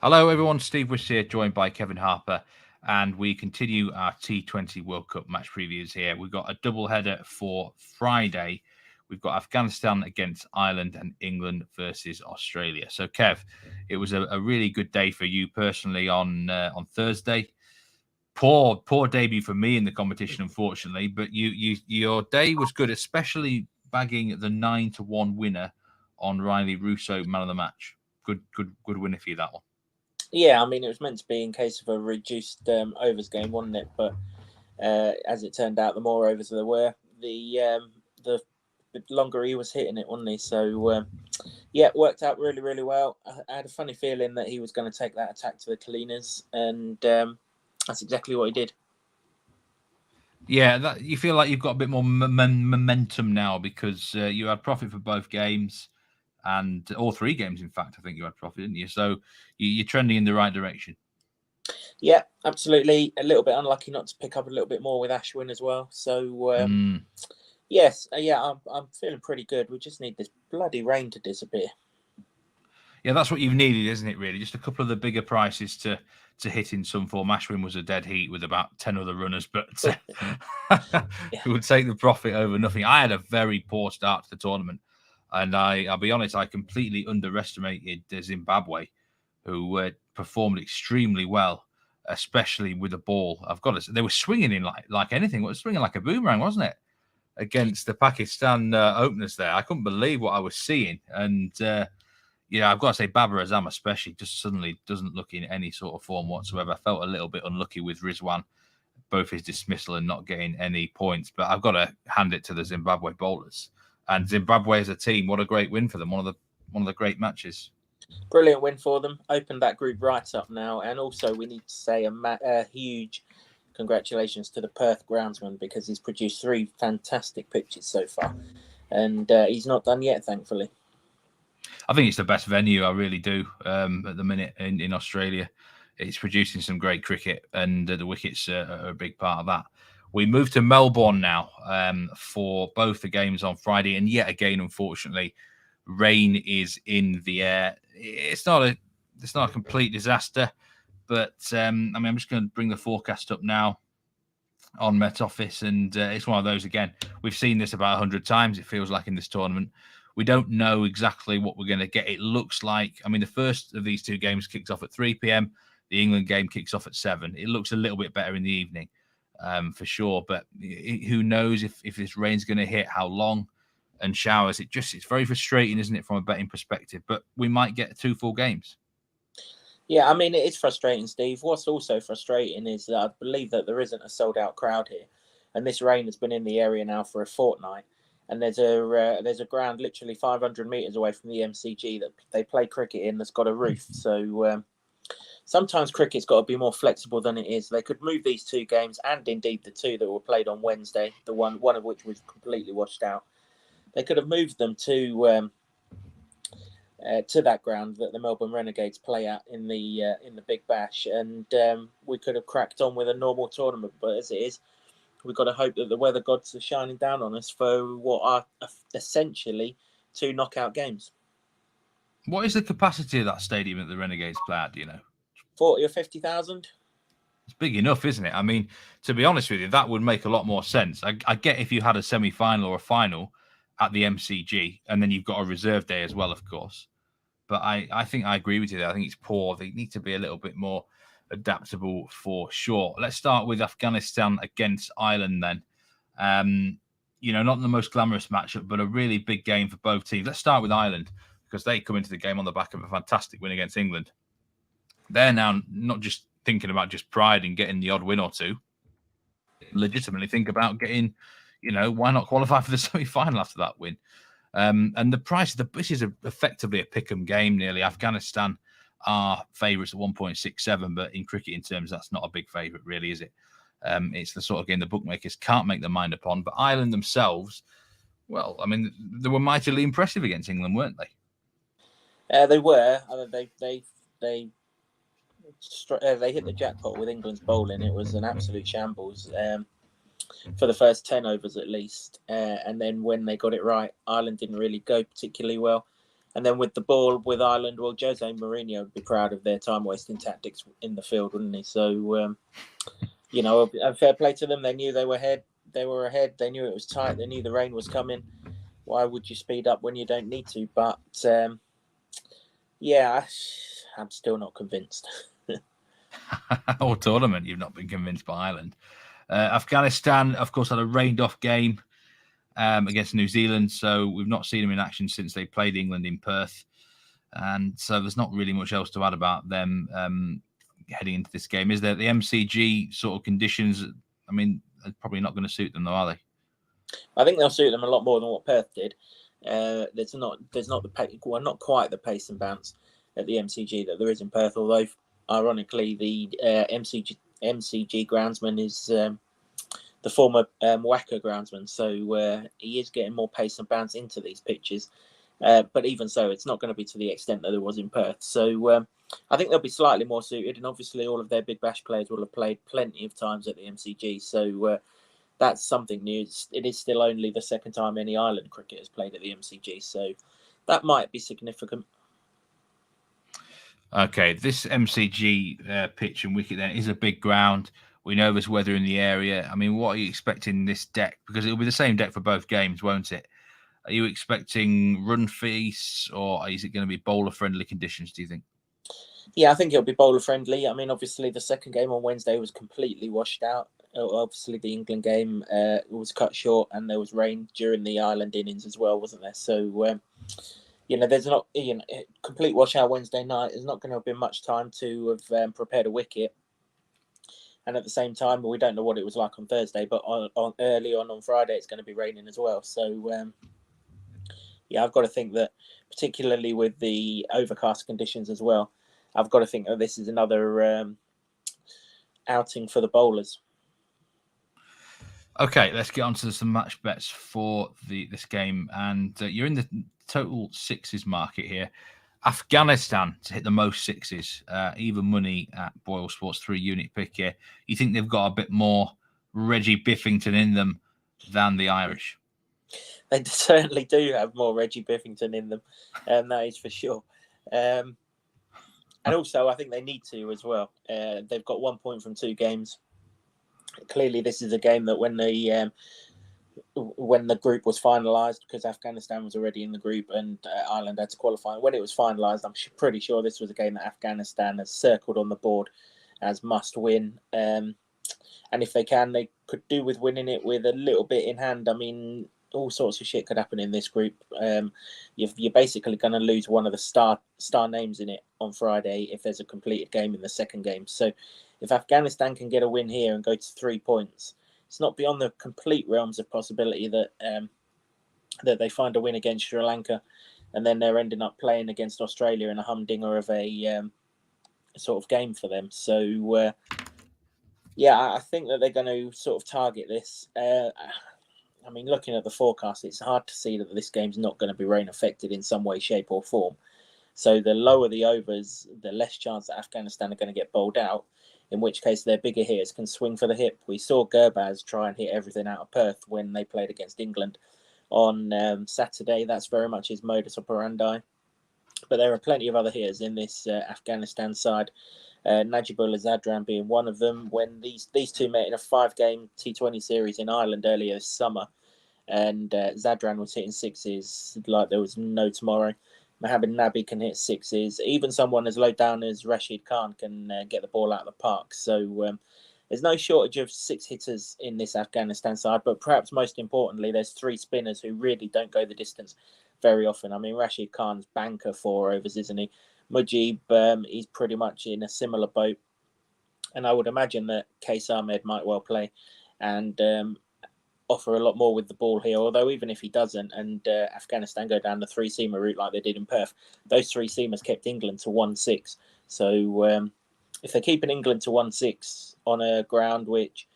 Hello, everyone. Steve Wyss here, joined by Kevin Harper, and we continue our T20 World Cup match previews here. We've got a double header for Friday. We've got Afghanistan against Ireland and England versus Australia. So, Kev, it was a really good day for you personally on Thursday. Poor debut for me in the competition, unfortunately, but your day was good, especially bagging the 9-1 winner on Riley Russo, man of the match. Good winner for you, that one. Yeah, I mean, it was meant to be in case of a reduced overs game, wasn't it? But as it turned out, the more overs there were, the longer he was hitting it, wasn't he? So, yeah, it worked out really, really well. I had a funny feeling that he was going to take that attack to the cleaners, and that's exactly what he did. Yeah, you feel like you've got a bit more momentum now because you had profit for both games. And all three games, in fact, I think you had profit, didn't you? So you're trending in the right direction. Yeah, absolutely. A little bit unlucky not to pick up a little bit more with Ashwin as well. So, yes, I'm feeling pretty good. We just need this bloody rain to disappear. Yeah, that's what you've needed, isn't it, really? Just a couple of the bigger prices to hit in some form. Ashwin was a dead heat with about 10 other runners, but it would take the profit over nothing. I had a very poor start to the tournament. And I'll be honest, I completely underestimated Zimbabwe, who performed extremely well, especially with the ball. I've got to say, they were swinging in like anything. It was swinging like a boomerang, wasn't it? Against the Pakistan openers there. I couldn't believe what I was seeing. And, I've got to say, Babar Azam especially just suddenly doesn't look in any sort of form whatsoever. I felt a little bit unlucky with Rizwan, both his dismissal and not getting any points. But I've got to hand it to the Zimbabwe bowlers. And Zimbabwe as a team, what a great win for them. One of the great matches. Brilliant win for them. Opened that group right up now. And also we need to say a huge congratulations to the Perth groundsman because he's produced 3 fantastic pitches so far. And he's not done yet, thankfully. I think it's the best venue. I really do. At the minute in Australia, it's producing some great cricket, and the wickets are a big part of that. We move to Melbourne now for both the games on Friday, and yet again, unfortunately, rain is in the air. It's not a complete disaster, but I'm just going to bring the forecast up now on Met Office, and it's one of those again. We've seen this about 100 times. It feels like in this tournament. We don't know exactly what we're going to get. It looks like, the first of these two games kicks off at 3 p.m. The England game kicks off at 7. It looks a little bit better in the evening, for sure. But who knows if this rain's going to hit, how long, and showers. It's very frustrating, isn't it, from a betting perspective? But we might get 2 full games. Yeah, it is frustrating, Steve. What's also frustrating is that I believe that there isn't a sold-out crowd here. And this rain has been in the area now for a fortnight. And there's a ground literally 500 metres away from the MCG that they play cricket in that's got a roof. So sometimes cricket's got to be more flexible than it is. They could move these 2 games, and indeed the 2 that were played on Wednesday, the one of which was completely washed out. They could have moved them to that ground that the Melbourne Renegades play at in the Big Bash, and we could have cracked on with a normal tournament. But as it is, we've got to hope that the weather gods are shining down on us for what are essentially 2 knockout games. What is the capacity of that stadium that the Renegades play at, do you know? 40 or 50,000? It's big enough, isn't it? To be honest with you, that would make a lot more sense. I get if you had a semi-final or a final at the MCG, and then you've got a reserve day as well, of course. But I think I agree with you there. I think it's poor. They need to be a little bit more adaptable for sure. Let's start with Afghanistan against Ireland then. Not the most glamorous matchup, but a really big game for both teams. Let's start with Ireland because they come into the game on the back of a fantastic win against England. They're now not just thinking about just pride and getting the odd win or 2. Legitimately think about getting, why not qualify for the semi-final after that win? And the price, this is effectively a pick-em game nearly. Afghanistan are favourites at 1.67, but in cricketing terms, that's not a big favourite, really, is it? It's the sort of game the bookmakers can't make their mind upon. But Ireland themselves, well, they were mightily impressive against England, weren't they? They were. They hit the jackpot with England's bowling. It was an absolute shambles for the first 10 overs at least. And then when they got it right, Ireland didn't really go particularly well. And then with the ball with Ireland, well, Jose Mourinho would be proud of their time-wasting tactics in the field, wouldn't he? So, a fair play to them. They knew they were ahead. They were ahead. They knew it was tight. They knew the rain was coming. Why would you speed up when you don't need to? But, I'm still not convinced. All tournament, you've not been convinced by Ireland. Afghanistan, of course, had a rained-off game against New Zealand, so we've not seen them in action since they played England in Perth. And so there's not really much else to add about them heading into this game. Is there the MCG sort of conditions? I mean, they're probably not going to suit them, though, are they? I think they'll suit them a lot more than what Perth did. There's not the pace, well, not quite the pace and bounce at the MCG that there is in Perth. Although, ironically, the MCG groundsman is the former WACA groundsman, so he is getting more pace and bounce into these pitches. But even so, it's not going to be to the extent that there was in Perth. So I think they'll be slightly more suited, and obviously all of their Big Bash players will have played plenty of times at the MCG. So that's something new. It is still only the second time any Ireland cricket has played at the MCG, so that might be significant. Okay, this MCG pitch and wicket then is a big ground. We know there's weather in the area. I mean, what are you expecting this deck? Because it'll be the same deck for both games, won't it? Are you expecting run feasts, or is it going to be bowler-friendly conditions, do you think? Yeah, I think it'll be bowler-friendly. I mean, obviously, the second game on Wednesday was completely washed out. Obviously, the England game was cut short, and there was rain during the Ireland innings as well, wasn't there? So, there's not complete washout Wednesday night. There's not going to have been much time to have prepared a wicket. And at the same time, we don't know what it was like on Thursday, but on early on Friday, it's going to be raining as well. So, I've got to think that, particularly with the overcast conditions as well, I've got to think that this is another outing for the bowlers. Okay, let's get on to some match bets for this game. And you're in the total sixes market here. Afghanistan to hit the most sixes, even money at Boyle Sports 3 unit pick here. You think they've got a bit more Reggie Biffington in them than the Irish? They certainly do have more Reggie Biffington in them, that is for sure. And also, I think they need to as well. They've got 1 point from 2 games. Clearly, this is a game that when the group was finalised, because Afghanistan was already in the group and Ireland had to qualify. When it was finalised, I'm pretty sure this was a game that Afghanistan has circled on the board as must win. And if they can, they could do with winning it with a little bit in hand. I mean, all sorts of shit could happen in this group. You're basically going to lose one of the star names in it on Friday if there's a completed game in the second game. So if Afghanistan can get a win here and go to 3 points, it's not beyond the complete realms of possibility that that they find a win against Sri Lanka, and then they're ending up playing against Australia in a humdinger of a sort of game for them. So I think that they're going to sort of target this. I mean, looking at the forecast, it's hard to see that this game's not going to be rain affected in some way, shape, or form. So the lower the overs, the less chance that Afghanistan are going to get bowled out, in which case their bigger hitters can swing for the hip. We saw Gurbaz try and hit everything out of Perth when they played against England on Saturday. That's very much his modus operandi. But there are plenty of other hitters in this Afghanistan side. Najibullah Zadran being one of them. When these two met in a 5-game T20 series in Ireland earlier this summer, and Zadran was hitting sixes like there was no tomorrow. Mohammed Nabi can hit sixes. Even someone as low down as Rashid Khan can get the ball out of the park. So there's no shortage of 6 hitters in this Afghanistan side, but perhaps most importantly, there's 3 spinners who really don't go the distance very often. I mean, Rashid Khan's banker 4 overs, isn't he? Mujib, he's pretty much in a similar boat. And I would imagine that Qais Ahmed might well play and offer a lot more with the ball here. Although even if he doesn't and Afghanistan go down the 3-seamer route like they did in Perth, those 3-seamers kept England to 1-6. So if they're keeping England to 1-6 on a ground which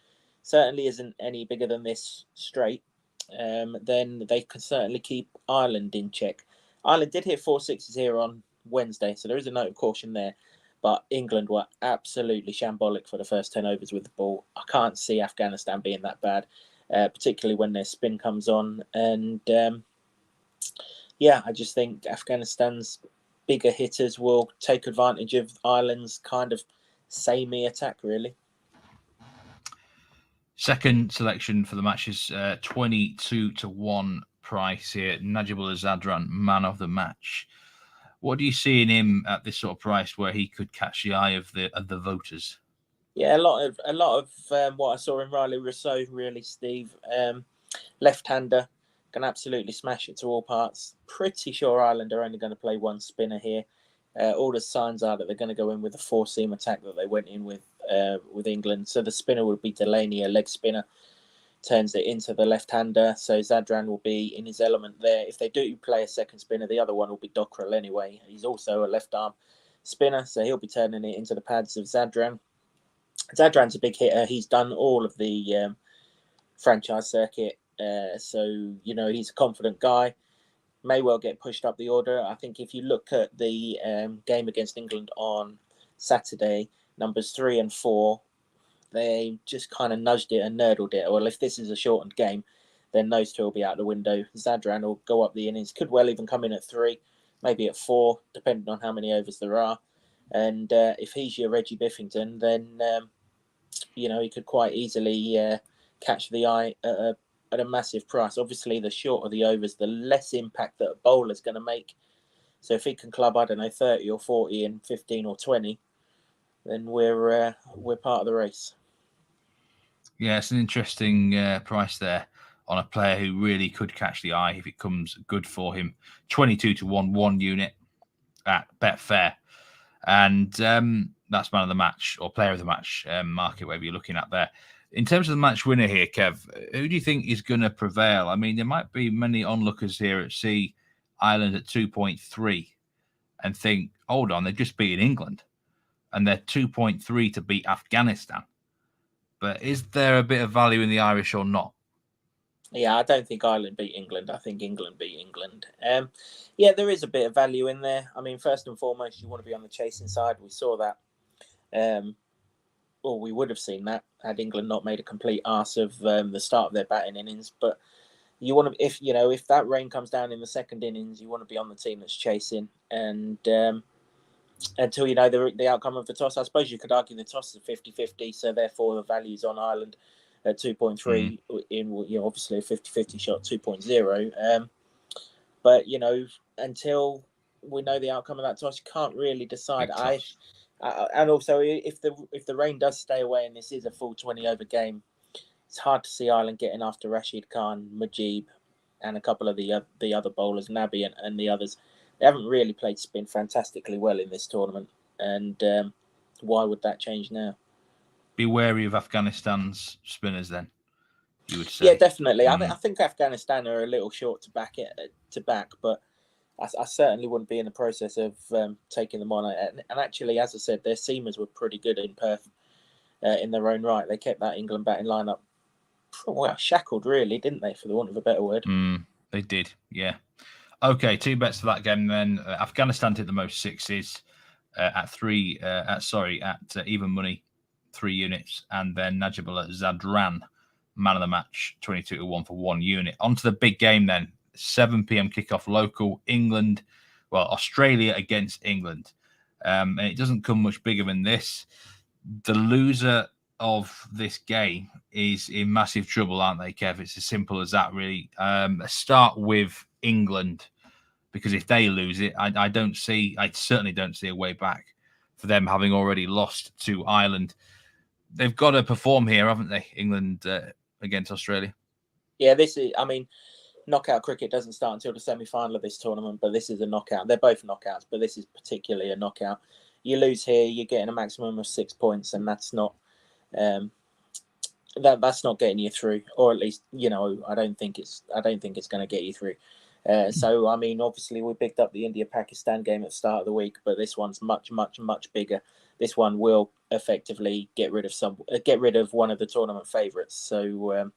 certainly isn't any bigger than this straight, then they can certainly keep Ireland in check. Ireland did hit 4 sixes here on Wednesday, so there is a note of caution there. But England were absolutely shambolic for the first 10 overs with the ball. I can't see Afghanistan being that bad, particularly when their spin comes on. And Yeah, I just think Afghanistan's bigger hitters will take advantage of Ireland's kind of samey attack, really. Second selection for the match is 22-1 price here. Najibullah Zadran, man of the match. What do you see in him at this sort of price where he could catch the eye of the voters? Yeah, a lot of what I saw in Riley Rousseau, really, Steve. Left-hander, can absolutely smash it to all parts. Pretty sure Ireland are only going to play one spinner here. All the signs are that they're going to go in with the four-seam attack that they went in with England. So the spinner would be Delaney, a leg spinner, turns it into the left-hander. So Zadran will be in his element there. If they do play a second spinner, the other one will be Dockrell anyway. He's also a left-arm spinner, so he'll be turning it into the pads of Zadran. Zadran's a big hitter. He's done all of the franchise circuit. So, he's a confident guy. May well get pushed up the order. I think if you look at the game against England on Saturday, numbers 3 and 4, they just kind of nudged it and nurdled it. Well, if this is a shortened game, then those two will be out the window. Zadran will go up the innings. Could well even come in at 3, maybe at 4, depending on how many overs there are. And if he's your Reggie Biffington, then he could quite easily catch the eye at a massive price. Obviously, the shorter the overs, the less impact that a bowler's going to make. So if he can club, 30 or 40 in 15 or 20, then we're part of the race. Yeah, it's an interesting price there on a player who really could catch the eye if it comes good for him. 22-1, 1 unit at Betfair. And that's man of the match or player of the match market, whatever you're looking at there. In terms of the match winner here, Kev, who do you think is going to prevail? I mean, there might be many onlookers here at see Ireland at 2.3 and think, hold on, they've just beaten England and they're 2.3 to beat Afghanistan. But is there a bit of value in the Irish or not? Yeah, I don't think Ireland beat England. I think England beat England. Yeah, there is a bit of value in there. I mean, first and foremost, you want to be on the chasing side. We saw that. Well, we would have seen that had England not made a complete arse of the start of their batting innings. But you want to, if that rain comes down in the second innings, you want to be on the team that's chasing. And until you know the outcome of the toss, I suppose you could argue the toss is 50-50. So therefore, the value's on Ireland at 2.3 in obviously a 50-50 shot 2.0. But until we know the outcome of that toss, you can't really decide. And also if the rain does stay away and this is a full 20 over game, it's hard to see Ireland getting after Rashid Khan, Mujib, and a couple of the other bowlers, Nabi and the others. They haven't really played spin fantastically well in this tournament, and why would that change now? Be wary of Afghanistan's spinners, then, you would say. Yeah, definitely. I think Afghanistan are a little short to back, but I certainly wouldn't be in the process of taking them on. And actually, as I said, their seamers were pretty good in Perth in their own right. They kept that England batting lineup shackled, really, didn't they, for the want of a better word? They did, yeah. Okay, 2 bets for that game then. Afghanistan hit the most sixes at even money, 3 units, and then Najibullah Zadran, man of the match, 22-1 for 1 unit. On to the big game then. 7 p.m. kickoff local, Australia against England. And it doesn't come much bigger than this. The loser of this game is in massive trouble, aren't they, Kev? It's as simple as that, really. Start with England, because if they lose it, I certainly don't see a way back for them, having already lost to Ireland. They've got to perform here, haven't they, England against Australia? Yeah, knockout cricket doesn't start until the semi-final of this tournament, but this is a knockout. They're both knockouts, but this is particularly a knockout. You lose here, you're getting a maximum of 6 points, and that's not that's not getting you through, or at least I don't think it's going to get you through. So I mean, obviously we picked up the India-Pakistan game at the start of the week, but this one's much, much, much bigger. This one will effectively get rid of one of the tournament favourites. So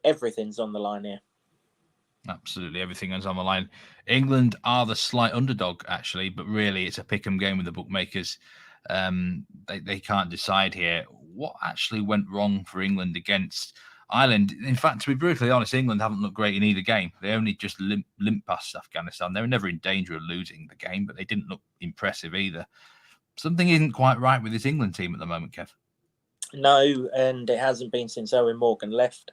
everything's on the line here. Absolutely, everything is on the line. England are the slight underdog, actually, but really it's a pick'em game with the bookmakers. They can't decide here. What actually went wrong for England against Ireland, in fact, to be brutally honest, England haven't looked great in either game. They only just limp past Afghanistan. They were never in danger of losing the game, but they didn't look impressive either. Something isn't quite right with this England team at the moment, Kev. No, and it hasn't been since Owen Morgan left.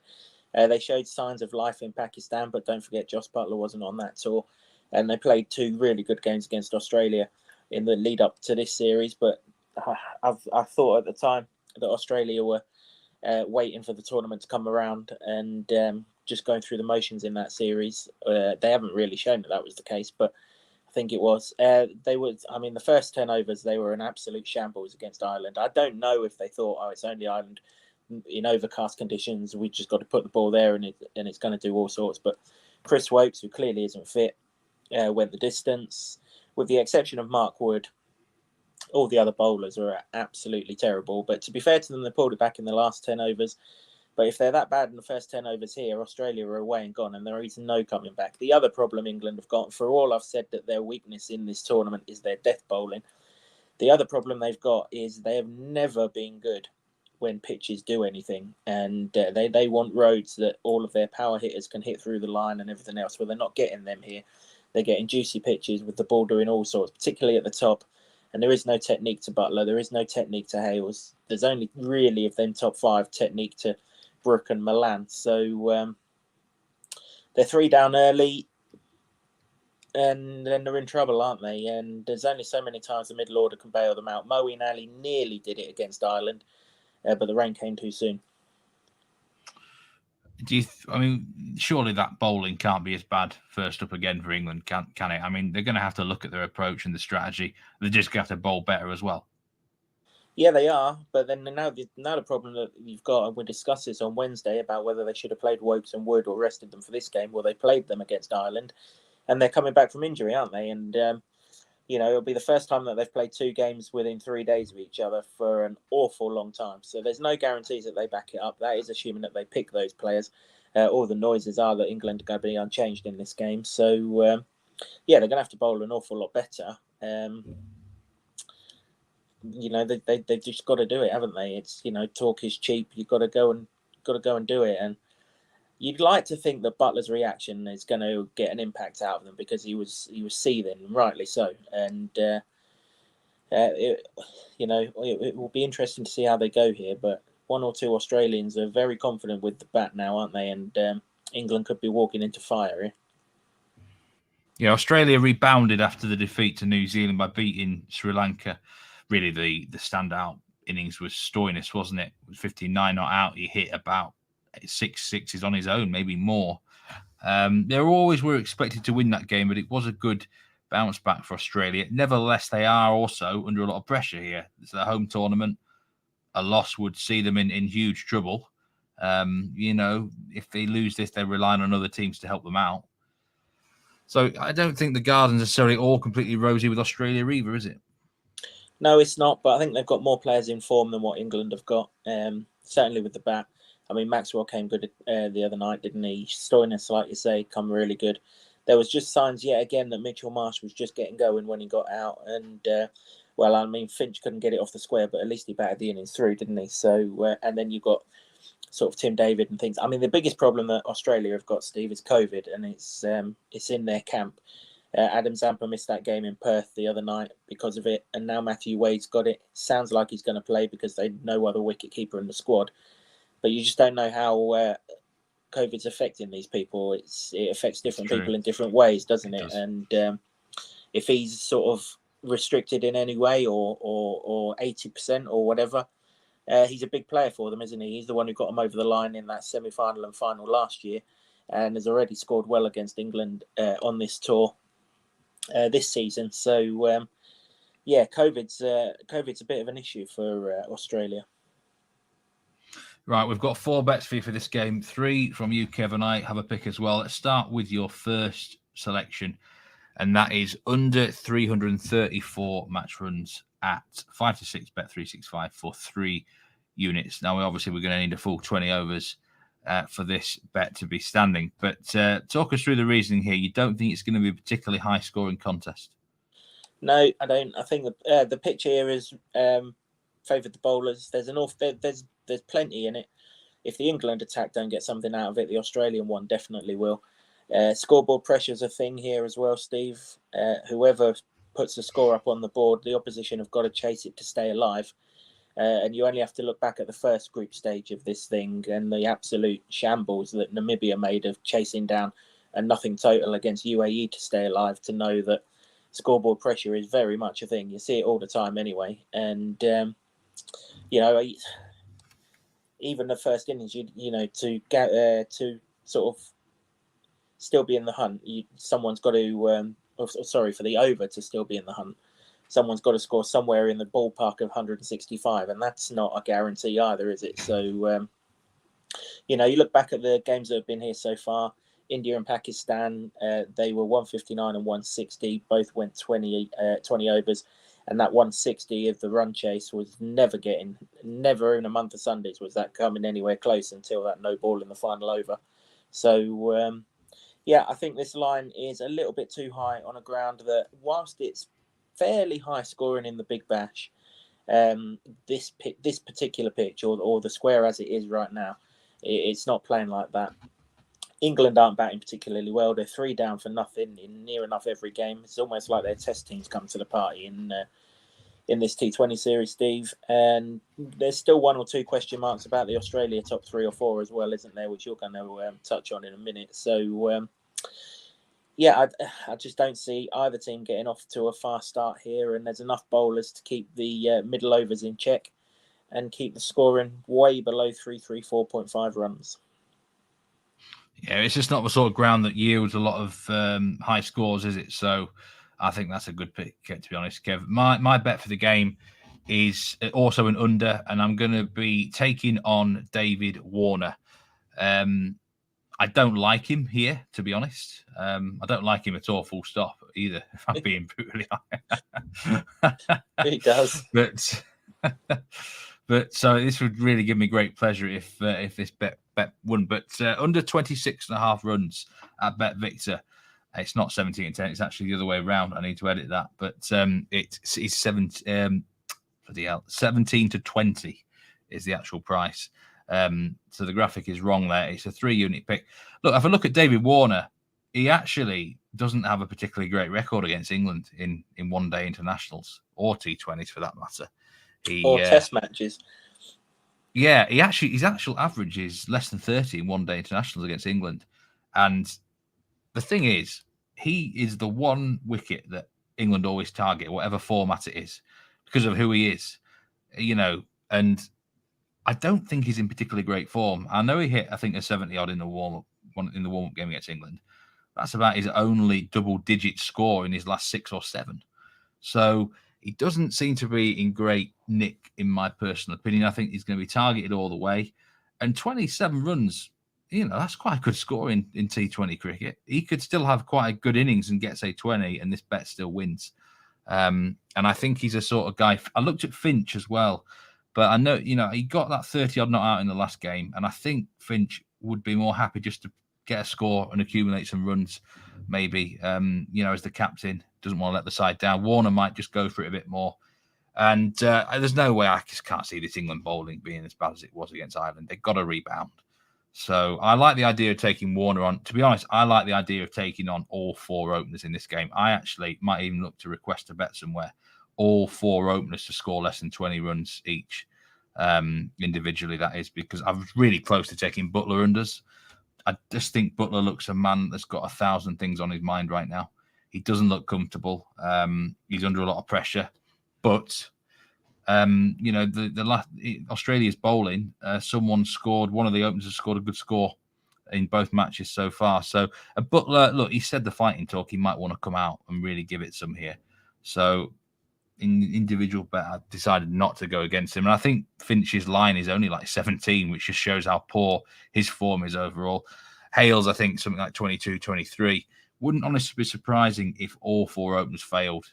They showed signs of life in Pakistan, but don't forget Joss Butler wasn't on that tour. And they played 2 really good games against Australia in the lead up to this series. But I thought at the time that Australia were waiting for the tournament to come around and just going through the motions in that series. They haven't really shown that was the case, but I think it was. They were. I mean, the first 10 overs, they were an absolute shambles against Ireland. I don't know if they thought, oh, it's only Ireland in overcast conditions. We just got to put the ball there, and it's going to do all sorts. But Chris Wokes, who clearly isn't fit, went the distance. With the exception of Mark Wood, all the other bowlers are absolutely terrible. But to be fair to them, they pulled it back in the last 10 overs. But if they're that bad in the first 10 overs here, Australia are away and gone, and there is no coming back. The other problem England have got, for all I've said that their weakness in this tournament is their death bowling, the other problem they've got is they have never been good when pitches do anything. And they want roads that all of their power hitters can hit through the line and everything else. Well, they're not getting them here. They're getting juicy pitches with the ball doing all sorts, particularly at the top. And there is no technique to Butler. There is no technique to Hales. There's only really of them top 5 technique to Brook and Milan. So they're 3 down early, and then they're in trouble, aren't they? And there's only so many times the middle order can bail them out. Moeen Ali nearly did it against Ireland, but the rain came too soon. I mean, surely that bowling can't be as bad first up again for England, can it? I mean, they're going to have to look at their approach and the strategy. They're just going to have to bowl better as well. Yeah, they are. But then now the problem that you've got, and we'll discuss this on Wednesday, about whether they should have played Wokes and Wood or rested them for this game. Well, they played them against Ireland, and they're coming back from injury, aren't they? And, it'll be the first time that they've played 2 games within 3 days of each other for an awful long time. So there's no guarantees that they back it up. That is assuming that they pick those players. All the noises are that England are going to be unchanged in this game. So, they're going to have to bowl an awful lot better. They've just got to do it, haven't they? It's, talk is cheap. You've got to go and do it. And you'd like to think that Butler's reaction is going to get an impact out of them, because he was seething, rightly so. And it will be interesting to see how they go here. But 1 or 2 Australians are very confident with the bat now, aren't they? And England could be walking into fire here. Yeah, Australia rebounded after the defeat to New Zealand by beating Sri Lanka. Really, the standout innings was Stoinis, wasn't it? With 59 not out, he hit about 6 sixes on his own, maybe more. They always were expected to win that game, but it was a good bounce back for Australia. Nevertheless, they are also under a lot of pressure here. It's a home tournament. A loss would see them in huge trouble. If they lose this, they're relying on other teams to help them out. So I don't think the garden's necessarily all completely rosy with Australia either, is it? No, it's not. But I think they've got more players in form than what England have got. Certainly with the bat. I mean, Maxwell came good the other night, didn't he? Stoinis, like you say, come really good. There was just signs yet again that Mitchell Marsh was just getting going when he got out. And, Finch couldn't get it off the square, but at least he batted the innings through, didn't he? So, and then you got sort of Tim David and things. I mean, the biggest problem that Australia have got, Steve, is COVID, and it's in their camp. Adam Zampa missed that game in Perth the other night because of it, and now Matthew Wade's got it. Sounds like he's going to play because they no other wicketkeeper in the squad. But you just don't know how COVID's affecting these people. It affects different people in different ways, doesn't it? And if he's sort of restricted in any way or 80% or whatever, he's a big player for them, isn't he? He's the one who got them over the line in that semi-final and final last year, and has already scored well against England on this tour this season. So, COVID's a bit of an issue for Australia. Right, we've got 4 bets for you for this game. 3 from you, Kevin. I have a pick as well. Let's start with your first selection, and that is under 334 match runs at 5-6 bet 365 for 3 units. Now, we're going to need a full 20 overs for this bet to be standing. But talk us through the reasoning here. You don't think it's going to be a particularly high-scoring contest? No, I don't. I think the pitch here is favoured the bowlers. There's plenty in it. if the England attack don't get something out of it, the Australian one definitely will. Scoreboard pressure's a thing here as well, Steve. Whoever puts the score up on the board, the opposition have got to chase it to stay alive. And you only have to look back at the first group stage of this thing and the absolute shambles that Namibia made of chasing down a nothing total against UAE to stay alive to know that scoreboard pressure is very much a thing. You see it all the time anyway. And, you know, even the first innings, you know, to get to sort of still be in the hunt, someone's got to, for the over to still be in the hunt, someone's got to score somewhere in the ballpark of 165, and that's not a guarantee either, is it? So, you know, you look back at the games that have been here so far, India and Pakistan, they were 159 and 160, both went 20 overs, and that 160 of the run chase was never in a month of Sundays was that coming anywhere close until that no ball in the final over. So, yeah, I think this line is a little bit too high on a ground that, whilst it's fairly high scoring in the Big Bash, this particular pitch or the square as it is right now, it's not playing like that. England aren't batting particularly well. They're 3 down for nothing in near enough every game. It's almost like their test teams come to the party in this T20 series, Steve. And there's still 1 or 2 question marks about the Australia top 3 or 4 as well, isn't there? Which you're going to touch on in a minute. So, yeah, I just don't see either team getting off to a fast start here. And there's enough bowlers to keep the middle overs in check and keep the scoring way below 334.5 runs. Yeah, it's just not the sort of ground that yields a lot of high scores, is it? So I think that's a good pick, to be honest, Kev. My bet for the game is also an under, and I'm going to be taking on David Warner. I don't like him here, to be honest. I don't like him at all, full stop, either, if I'm being brutally honest. He does. But so this would really give me great pleasure if this bet won. But under 26.5 runs at Bet Victor, it's not 17 and 10. It's actually the other way around. I need to edit that. But it's 17 to 20 is the actual price. So the graphic is wrong there. It's a 3-unit pick. Look, if I look at David Warner, he actually doesn't have a particularly great record against England in one-day internationals or T20s for that matter. Or test matches. Yeah, his actual average is less than 30 in one-day internationals against England. And the thing is, he is the one wicket that England always target, whatever format it is, because of who he is, you know. And I don't think he's in particularly great form. I know he hit, I think, a 70-odd in the warm-up game against England. That's about his only double-digit score in his last 6 or 7. So he doesn't seem to be in great nick, in my personal opinion. I think he's going to be targeted all the way. And 27 runs, you know, that's quite a good score in T20 cricket. He could still have quite a good innings and get, say, 20, and this bet still wins. And I think he's a sort of guy. I looked at Finch as well, but I know, you know, he got that 30-odd not out in the last game, and I think Finch would be more happy just to get a score and accumulate some runs, maybe, you know, as the captain. Doesn't want to let the side down. Warner might just go for it a bit more. And there's no way, I just can't see this England bowling being as bad as it was against Ireland. They've got to rebound. So I like the idea of taking Warner on. To be honest, I like the idea of taking on all 4 openers in this game. I actually might even look to request a bet somewhere, all 4 openers to score less than 20 runs each, individually, that is, because I was really close to taking Buttler unders. I just think Buttler looks a man that's got 1,000 things on his mind right now. He doesn't look comfortable. He's under a lot of pressure. But, you know, the last Australia's bowling, someone scored, one of the openers has scored a good score in both matches so far. So Butler, look, he said the fighting talk, he might want to come out and really give it some here. So in individual bet, I decided not to go against him. And I think Finch's line is only like 17, which just shows how poor his form is overall. Hales, I think, something like 22, 23. Wouldn't honestly be surprising if all 4 openers failed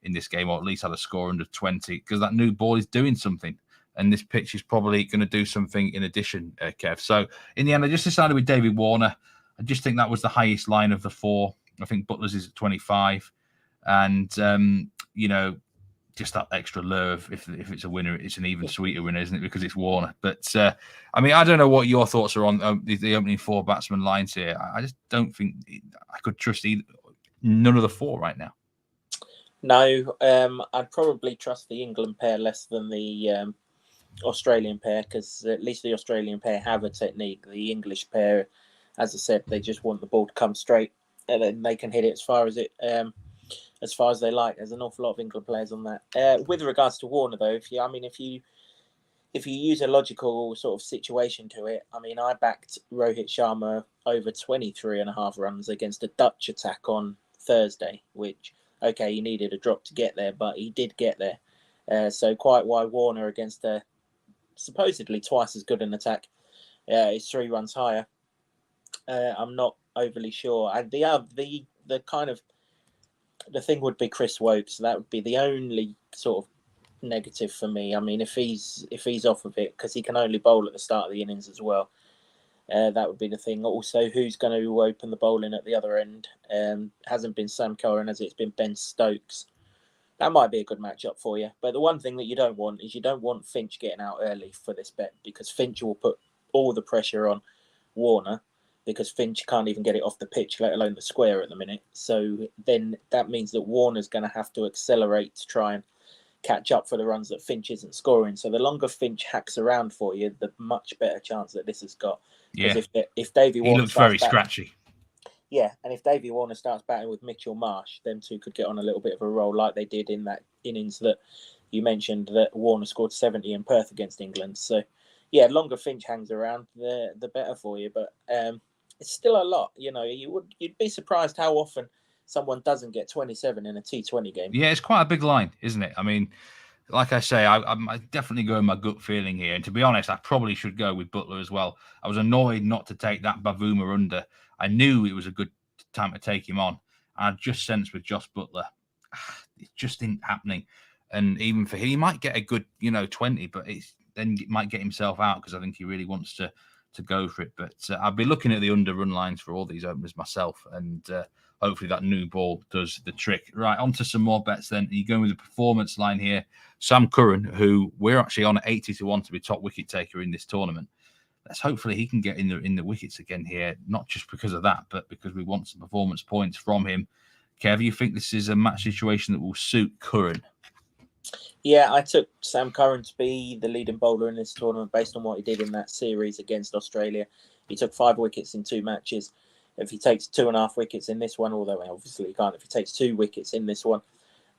in this game, or at least had a score under 20, because that new ball is doing something. And this pitch is probably going to do something in addition, Kev. So in the end, I just decided with David Warner. I just think that was the highest line of the 4. I think Butler's is at 25. And, you know, just that extra lure of if it's a winner, it's an even sweeter winner, isn't it? Because it's Warner. But I mean, I don't know what your thoughts are on the opening 4 batsman lines here. I just don't think I could trust none of the 4 right now. No, I'd probably trust the England pair less than the Australian pair, because at least the Australian pair have a technique. The English pair, as I said, they just want the ball to come straight, and then they can hit it as far as they like. There's an awful lot of England players on that. With regards to Warner, though, if you use a logical sort of situation to it, I mean, I backed Rohit Sharma over 23.5 runs against a Dutch attack on Thursday, which, okay, he needed a drop to get there, but he did get there. So quite why Warner against a supposedly twice as good an attack is 3 runs higher. I'm not overly sure. And the kind of the thing would be Chris Wokes. That would be the only sort of negative for me. I mean, if he's off of it, because he can only bowl at the start of the innings as well. That would be the thing. Also, who's going to open the bowling at the other end? Hasn't been Sam Curran, as it's been Ben Stokes. That might be a good matchup for you. But the one thing that you don't want is you don't want Finch getting out early for this bet, because Finch will put all the pressure on Warner, because Finch can't even get it off the pitch, let alone the square at the minute. So then that means that Warner's going to have to accelerate to try and catch up for the runs that Finch isn't scoring. So the longer Finch hacks around for you, the much better chance that this has got. Because if Davey Warner looks very scratchy. Yeah, and if Davey Warner starts batting with Mitchell Marsh, them two could get on a little bit of a roll like they did in that innings that you mentioned that Warner scored 70 in Perth against England. So, yeah, longer Finch hangs around, the better for you. But it's still a lot. You know, you'd be surprised how often someone doesn't get 27 in a T20 game. Yeah, it's quite a big line, isn't it? I mean, like I say, I'm definitely going my gut feeling here. And to be honest, I probably should go with Buttler as well. I was annoyed not to take that Bavuma under. I knew it was a good time to take him on. I just sensed with Josh Buttler, it just isn't happening. And even for him, he might get a good, 20, but then he might get himself out, because I think he really wants to go for it. But I'll be looking at the under run lines for all these openers myself, and hopefully that new ball does the trick. Right, on to some more bets then. You're going with the performance line here. Sam Curran, who we're actually on at 80-1 to be top wicket taker in this tournament. Hopefully he can get in the wickets again here, not just because of that, but because we want some performance points from him. Kev, you think this is a match situation that will suit Curran? Yeah, I took Sam Curran to be the leading bowler in this tournament based on what he did in that series against Australia. He took 5 wickets in 2 matches. If he takes 2.5 wickets in this one, although obviously he can't, if he takes 2 wickets in this one,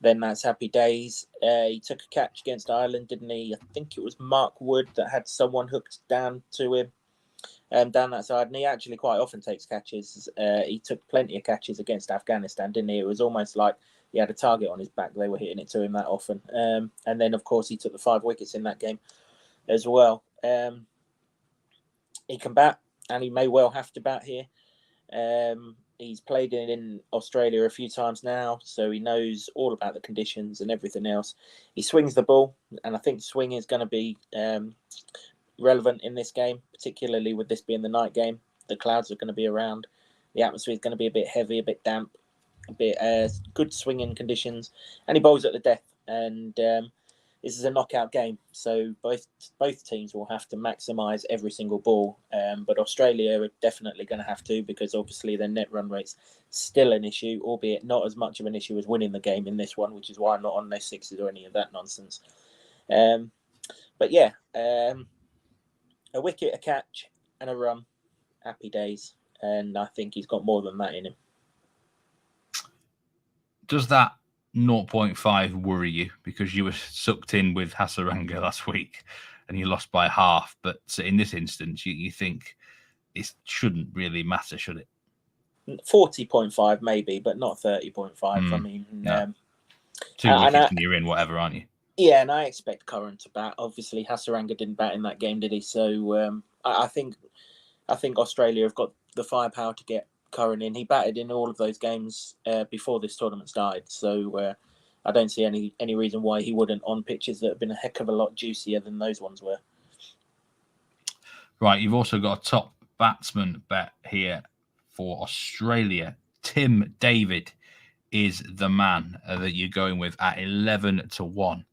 then that's happy days. He took a catch against Ireland, didn't he? I think it was Mark Wood that had someone hooked down to him, down that side. And he actually quite often takes catches. He took plenty of catches against Afghanistan, didn't he? It was almost like he had a target on his back. They were hitting it to him that often. And then, of course, he took the 5 wickets in that game as well. He can bat, and he may well have to bat here. He's played in Australia a few times now, so he knows all about the conditions and everything else. He swings the ball, and I think swing is going to be relevant in this game, particularly with this being the night game. The clouds are going to be around. The atmosphere is going to be a bit heavy, a bit damp, a bit good swinging conditions, and he bowls at the death. And this is a knockout game, so both teams will have to maximise every single ball. But Australia are definitely going to have to, because obviously their net run rate's still an issue, albeit not as much of an issue as winning the game in this one, which is why I'm not on no sixes or any of that nonsense. But yeah, a wicket, a catch, and a run. Happy days. And I think he's got more than that in him. Does that 0.5 worry you, because you were sucked in with Hasaranga last week and you lost by half? But in this instance, you think it shouldn't really matter, should it? 40.5 maybe, but not 30.5. I mean, no. 2 wickets and you're in, whatever, aren't you? Yeah, and I expect Curran to bat. Obviously, Hasaranga didn't bat in that game, did he? So I think Australia have got the firepower to get Curran in. He batted in all of those games before this tournament started, so I don't see any reason why he wouldn't on pitches that have been a heck of a lot juicier than those ones were. Right, you've also got a top batsman bet here for Australia. Tim David is the man that you're going with at 11-1.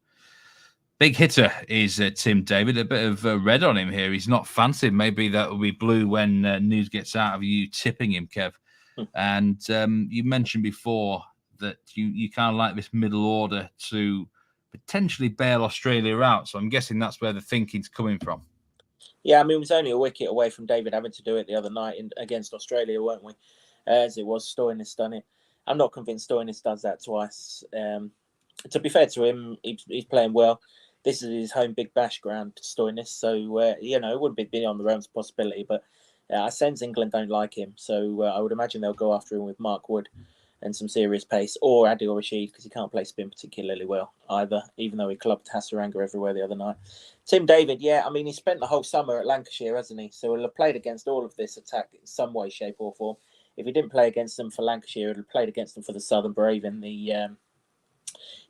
Big hitter is Tim David. A bit of red on him here. He's not fancied. Maybe that will be blue when news gets out of you tipping him, Kev. And you mentioned before that you kind of like this middle order to potentially bail Australia out. So I'm guessing that's where the thinking's coming from. Yeah, I mean, it was only a wicket away from David having to do it the other night against Australia, weren't we? As it was, Stoinis done it. I'm not convinced Stoinis does that twice. To be fair to him, he's playing well. This is his home Big Bash ground, Stoinis. So, it wouldn't be beyond the realms of possibility. But I sense England don't like him. So I would imagine they'll go after him with Mark Wood and some serious pace, or Adil Rashid, because he can't play spin particularly well either, even though he clubbed Hasaranga everywhere the other night. Tim David, yeah, I mean, he spent the whole summer at Lancashire, hasn't he? So he'll have played against all of this attack in some way, shape or form. If he didn't play against them for Lancashire, he'll have played against them for the Southern Brave in the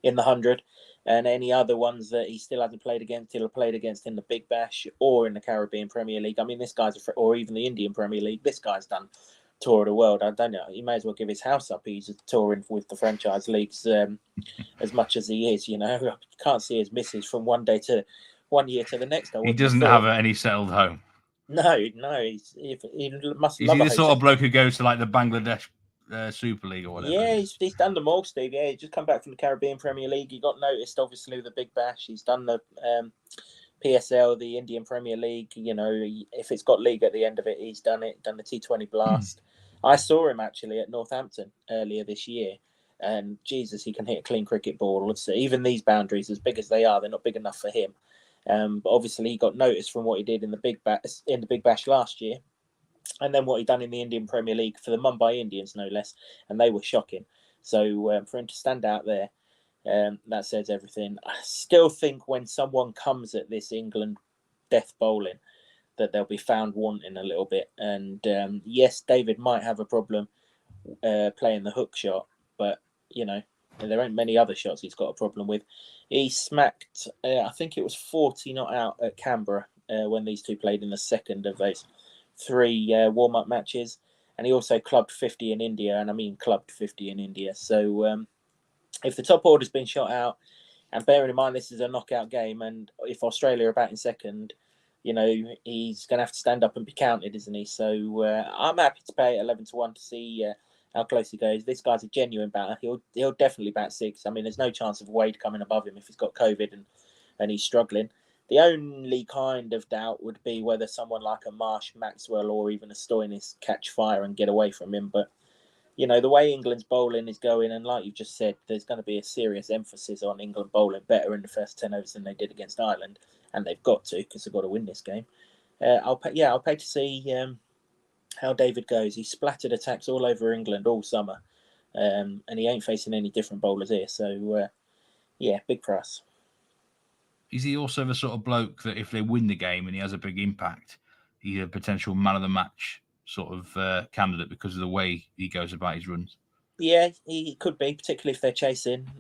100. And any other ones that he still hasn't played against, he'll have played against in the Big Bash or in the Caribbean Premier League. I mean, this guy's, or even the Indian Premier League, this guy's done tour of the world. I don't know. He may as well give his house up. He's touring with the franchise leagues as much as he is. I can't see his misses from one year to the next. He doesn't have any settled home. No. He must. Is he the sort of bloke who goes to like the Bangladesh Super League or whatever? Yeah, he's done them all, Steve. Yeah, he's just come back from the Caribbean Premier League. He got noticed, obviously, with the Big Bash. He's done the PSL, the Indian Premier League. If it's got league at the end of it, he's done it. Done the T20 Blast. I saw him actually at Northampton earlier this year, and Jesus, he can hit a clean cricket ball. Even these boundaries, as big as they are, they're not big enough for him. But obviously, he got noticed from what he did in the Big Bash last year, and then what he done in the Indian Premier League for the Mumbai Indians, no less, and they were shocking. So for him to stand out there, that says everything. I still think when someone comes at this England death bowling, that they'll be found wanting a little bit. And yes, David might have a problem playing the hook shot, but there ain't many other shots he's got a problem with. He smacked, I think it was 40 not out at Canberra when these two played in the second of those 3 warm-up matches, and he also clubbed 50 in India, and I mean clubbed 50 in India. So if the top order's been shot out, and bearing in mind this is a knockout game, and if Australia are batting second, he's going to have to stand up and be counted, isn't he? So I'm happy to pay 11-1 to see how close he goes. This guy's a genuine batter. He'll definitely bat 6. I mean, there's no chance of Wade coming above him if he's got COVID and he's struggling. The only kind of doubt would be whether someone like a Marsh, Maxwell, or even a Stoinis catch fire and get away from him. But the way England's bowling is going, and like you've just said, there's going to be a serious emphasis on England bowling better in the first 10 overs than they did against Ireland. And they've got to, because they've got to win this game. I'll pay to see how David goes. He splattered attacks all over England all summer, and he ain't facing any different bowlers here. So, big price. Is he also the sort of bloke that if they win the game and he has a big impact, he's a potential man of the match sort of candidate because of the way he goes about his runs? Yeah, he could be, particularly if they're chasing.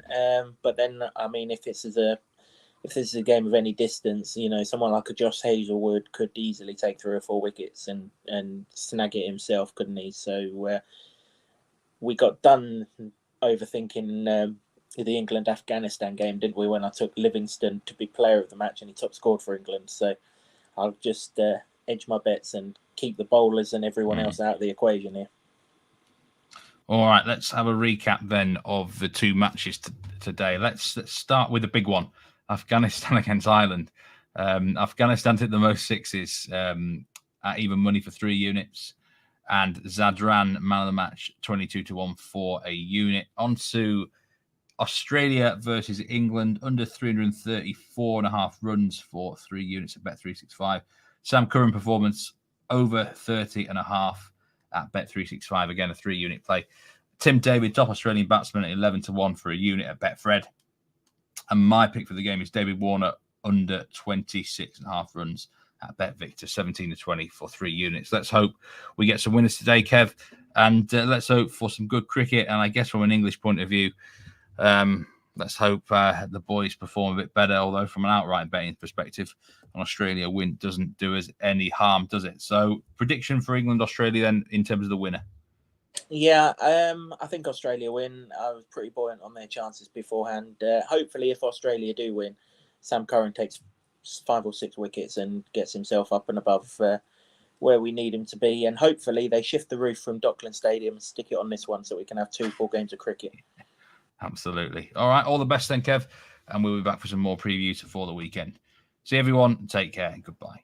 But then, I mean, if this is a game of any distance, someone like a Josh Hazelwood could easily take 3 or 4 wickets and snag it himself, couldn't he? So we got done overthinking the England-Afghanistan game, didn't we, when I took Livingston to be player of the match and he top scored for England. So I'll just edge my bets and keep the bowlers and everyone else out of the equation here. All right, let's have a recap then of the 2 matches today. Let's start with the big one. Afghanistan against Ireland. Afghanistan hit the most 6s at even money for 3 units. And Zadran, man of the match, 22-1 for a unit. On to Australia versus England, under 334.5 runs for 3 units at Bet365. Sam Curran performance, over 30.5 at Bet365. Again, a 3-unit play. Tim David, top Australian batsman, at 11-1 for a unit at Betfred. And my pick for the game is David Warner, under 26.5 runs at Bet Victor, 17-20 for 3 units. Let's hope we get some winners today, Kev. And let's hope for some good cricket. And I guess from an English point of view, let's hope the boys perform a bit better. Although from an outright betting perspective, an Australia win doesn't do us any harm, does it? So prediction for England-Australia then in terms of the winner? Yeah, I think Australia win. I was pretty buoyant on their chances beforehand. Hopefully, if Australia do win, Sam Curran takes 5 or 6 wickets and gets himself up and above where we need him to be. And hopefully, they shift the roof from Dockland Stadium and stick it on this one so we can have 2 full games of cricket. Absolutely. All right. All the best then, Kev. And we'll be back for some more previews for the weekend. See everyone. Take care and goodbye.